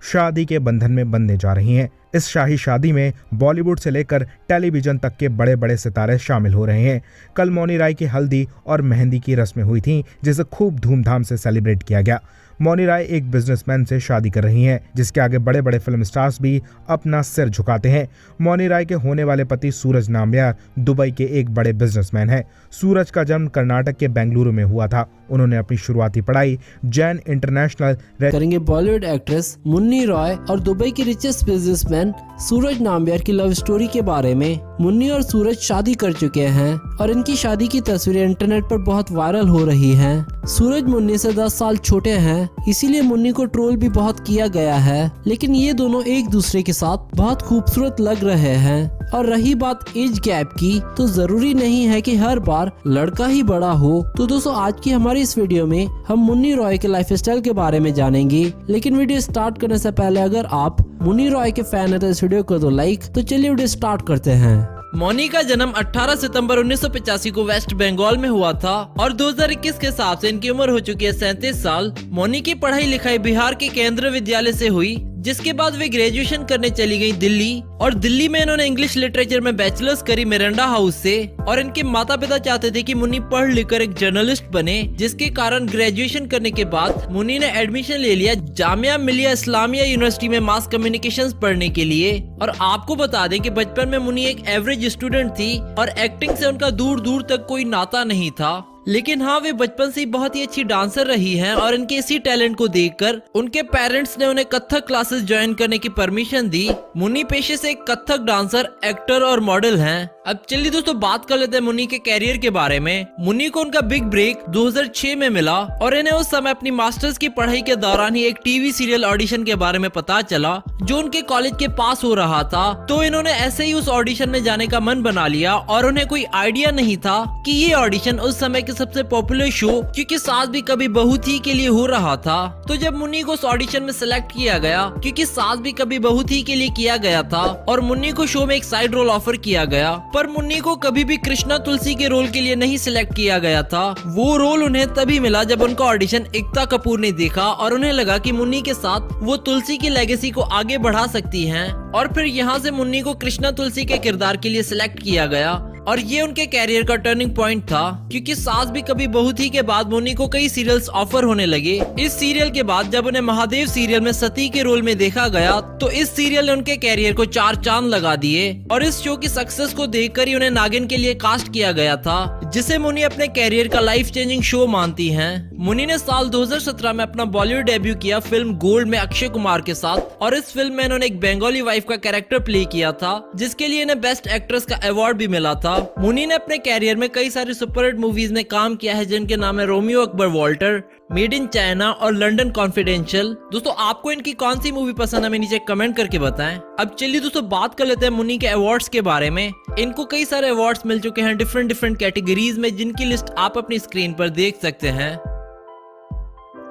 शादी के बंधन में बंधने जा रही हैं। इस शाही शादी में बॉलीवुड से लेकर टेलीविजन तक के बड़े बड़े सितारे शामिल हो रहे हैं। कल मौनी राय की हल्दी और मेहंदी की रस्में हुई थीं, जिसे खूब धूमधाम से सेलिब्रेट किया गया। मौनी राय एक बिजनेसमैन से शादी कर रही हैं, जिसके आगे बड़े बड़े फिल्म स्टार्स भी अपना सिर झुकाते हैं। मौनी राय के होने वाले पति सूरज नाम्बियार दुबई के एक बड़े बिजनेसमैन हैं। सूरज का जन्म कर्नाटक के बेंगलुरु में हुआ था। उन्होंने अपनी शुरुआती पढ़ाई जैन इंटरनेशनल करेंगे। बॉलीवुड एक्ट्रेस मुन्नी रॉय और दुबई के रिचेस्ट बिजनेसमैन सूरज नाम्बियार की लव स्टोरी के बारे में। मुन्नी और सूरज शादी कर चुके हैं और इनकी शादी की तस्वीरें इंटरनेट पर बहुत वायरल हो रही हैं। सूरज मुन्नी से 10 साल छोटे हैं, इसीलिए मुन्नी को ट्रोल भी बहुत किया गया है। लेकिन ये दोनों एक दूसरे के साथ बहुत खूबसूरत लग रहे हैं। और रही बात एज गैप की, तो जरूरी नहीं है कि हर बार लड़का ही बड़ा हो। तो दोस्तों, आज की हमारी इस वीडियो में हम मुन्नी रॉय के लाइफस्टाइल के बारे में जानेंगे। लेकिन वीडियो स्टार्ट करने से पहले अगर आप मुन्नी रॉय के फैन है तो इस वीडियो को दो लाइक। तो चलिए वीडियो स्टार्ट करते हैं। मौनी का जन्म 18 सितंबर 1985 को वेस्ट बंगाल में हुआ था और 2021 के हिसाब से इनकी उम्र हो चुकी है 37 साल। मौनी की पढ़ाई लिखाई बिहार के केंद्रीय विद्यालय से हुई, जिसके बाद वे ग्रेजुएशन करने चली गई दिल्ली। और दिल्ली में इन्होंने इंग्लिश लिटरेचर में बैचलर्स करी मिरांडा हाउस से। और इनके माता पिता चाहते थे कि मुन्नी पढ़ लिखकर एक जर्नलिस्ट बने, जिसके कारण ग्रेजुएशन करने के बाद मुन्नी ने एडमिशन ले लिया जामिया मिलिया इस्लामिया यूनिवर्सिटी में मास कम्युनिकेशंस पढ़ने के लिए। और आपको बता दें कि बचपन में मुन्नी एक एवरेज स्टूडेंट थी और एक्टिंग से उनका दूर दूर तक कोई नाता नहीं था। लेकिन हाँ, वे बचपन से ही बहुत ही अच्छी डांसर रही हैं और इनके इसी टैलेंट को देखकर उनके पेरेंट्स ने उन्हें कथक क्लासेस ज्वाइन करने की परमिशन दी। मुन्नी पेशे से एक कथक डांसर, एक्टर और मॉडल हैं। अब चलिए दोस्तों, बात कर लेते हैं मुन्नी के कैरियर के बारे में। मुन्नी को उनका बिग ब्रेक 2006 में मिला और इन्हें उस समय अपनी मास्टर्स की पढ़ाई के दौरान ही एक टीवी सीरियल ऑडिशन के बारे में पता चला, जो उनके कॉलेज के पास हो रहा था। तो इन्होंने ऐसे ही उस ऑडिशन में जाने का मन बना लिया और उन्हें कोई आइडिया नहीं था कि ये ऑडिशन उस समय के सबसे पॉपुलर शो क्योंकि सास भी कभी बहू थी के लिए हो रहा था। तो जब मुन्नी को उस ऑडिशन में सिलेक्ट किया गया, क्योंकि सास भी कभी बहू थी के लिए किया गया था, और मुन्नी को शो में एक साइड रोल ऑफर किया गया, पर मुन्नी को कभी भी कृष्णा तुलसी के रोल के लिए नहीं सिलेक्ट किया गया था। वो रोल उन्हें तभी मिला जब उनका ऑडिशन एकता कपूर ने देखा और उन्हें लगा कि मुन्नी के साथ वो तुलसी की लेगेसी को आगे बढ़ा सकती हैं। और फिर यहाँ से मुन्नी को कृष्णा तुलसी के किरदार के लिए सिलेक्ट किया गया और ये उनके कैरियर का टर्निंग पॉइंट था, क्योंकि सास भी कभी बहू थी के बाद मुन्नी को कई सीरियल्स ऑफर होने लगे। इस सीरियल के बाद जब उन्हें महादेव सीरियल में सती के रोल में देखा गया, तो इस सीरियल ने उनके कैरियर को 4 चांद लगा दिए। और इस शो की सक्सेस को देखकर ही उन्हें नागिन के लिए कास्ट किया गया था, जिसे मुन्नी अपने कैरियर का लाइफ चेंजिंग शो मानती हैं। मुन्नी ने साल 2017 में अपना बॉलीवुड डेब्यू किया फिल्म गोल्ड में अक्षय कुमार के साथ, और इस फिल्म में इन्होंने एक बंगाली वाइफ का कैरेक्टर प्ले किया था, जिसके लिए इन्हें बेस्ट एक्ट्रेस का अवार्ड भी मिला था। मुन्नी ने अपने कैरियर में कई सारी सुपरहिट मूवीज में काम किया है, जिनके नाम है Romeo Akbar Walter, made in China और लंदन कॉन्फिडेंशियल। दोस्तों, आपको इनकी कौन सी मूवी पसंद है, हमें नीचे कमेंट करके बताएं। अब चलिए दोस्तों, बात कर लेते हैं मुन्नी के अवार्ड्स के बारे में। इनको कई सारे अवार्ड्स मिल चुके हैं डिफरेंट कैटेगरीज में, जिनकी लिस्ट आप अपनी स्क्रीन पर देख सकते हैं।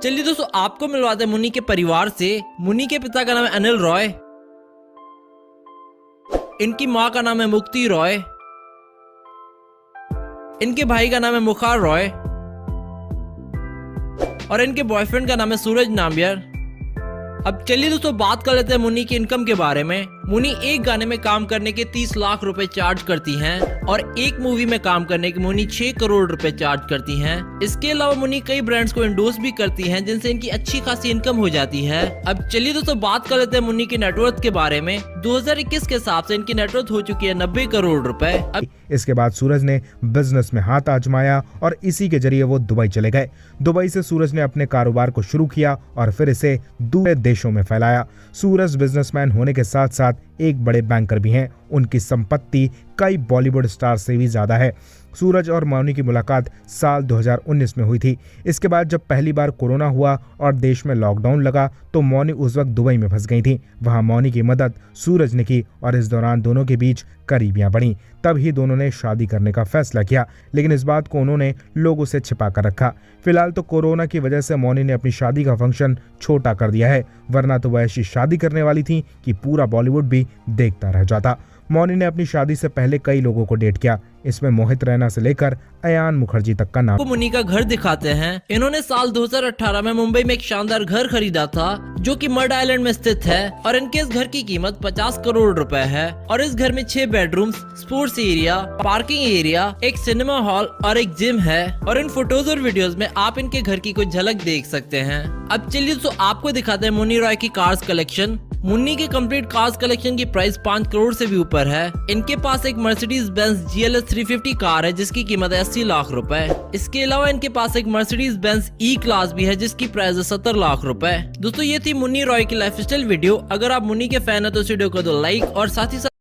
चलिए दोस्तों, आपको मिलवाते हैं मुन्नी के परिवार से। मुन्नी के पिता का नाम है अनिल रॉय, इनकी माँ का नाम है मुक्ति रॉय, इनके भाई का नाम है मुखार रॉय और इनके बॉयफ्रेंड का नाम है सूरज नाम्बियार। अब चलिए दोस्तों, बात कर लेते हैं मुन्नी की इनकम के बारे में। मुन्नी एक गाने में काम करने के 30 लाख रुपए चार्ज करती हैं और एक मूवी में काम करने के मुन्नी 6 करोड़ रुपए चार्ज करती हैं। इसके अलावा मुन्नी कई ब्रांड्स को एंडोर्स भी करती हैं, जिनसे इनकी अच्छी खासी इनकम हो जाती है। अब चलिए दोस्तों, बात कर लेते हैं मुन्नी की नेटवर्थ के बारे में। 2021 के हिसाब से इनकी नेटवर्थ हो चुकी है 90 करोड़ रुपए। इसके बाद सूरज ने बिजनेस में हाथ आजमाया और इसी के जरिए वो दुबई चले गए। दुबई से सूरज ने अपने कारोबार को शुरू किया और फिर इसे दूसरे देशों में फैलाया। सूरज बिजनेसमैन होने के साथ साथ एक बड़े बैंकर भी हैं। उनकी संपत्ति कई बॉलीवुड स्टार से भी ज्यादा है। सूरज और मौनी की मुलाकात साल 2019 में हुई थी। इसके बाद जब पहली बार कोरोना हुआ और देश में लॉकडाउन लगा, तो मौनी उस वक्त दुबई में फंस गई थी। वहां मौनी की मदद सूरज ने की और इस दौरान दोनों के बीच करीबियां बढ़ी। तब ही दोनों ने शादी करने का फैसला किया, लेकिन इस बात को उन्होंने लोगों से छिपा कर रखा। फिलहाल तो कोरोना की वजह से मौनी ने अपनी शादी का फंक्शन छोटा कर दिया है, वरना तो वह ऐसी शादी करने वाली थी कि पूरा बॉलीवुड भी देखता रह जाता। मौनी ने अपनी शादी से पहले कई लोगों को डेट किया। इसमें मोहित रैना से लेकर अयान मुखर्जी तक का नाम। को मुन्नी का घर दिखाते हैं। इन्होंने साल 2018 में मुंबई में एक शानदार घर खरीदा था जो कि मड आइलैंड में स्थित है और इनके इस घर की कीमत 50 करोड़ रुपए है और इस घर में 6 bedrooms, sports area, parking area, एक सिनेमा हॉल और एक जिम है और इन फोटोज और वीडियोस में आप इनके घर की कुछ झलक देख सकते हैं। अब चलिए तो आपको दिखाते हैं मुन्नी रॉय की कार्स कलेक्शन। मुन्नी के कंप्लीट कार्स कलेक्शन की प्राइस 5 करोड़ से भी ऊपर है। इनके पास एक मर्सिडीज बेंज GLS 350 कार है जिसकी कीमत है 80 लाख रुपए। इसके अलावा इनके पास एक मर्सिडीज बेंज E क्लास भी है जिसकी प्राइस है 70 लाख रुपए। दोस्तों ये थी मुन्नी रॉय की लाइफस्टाइल वीडियो। अगर आप मुन्नी के फैन है तो इस वीडियो को दो लाइक और साथ ही साथ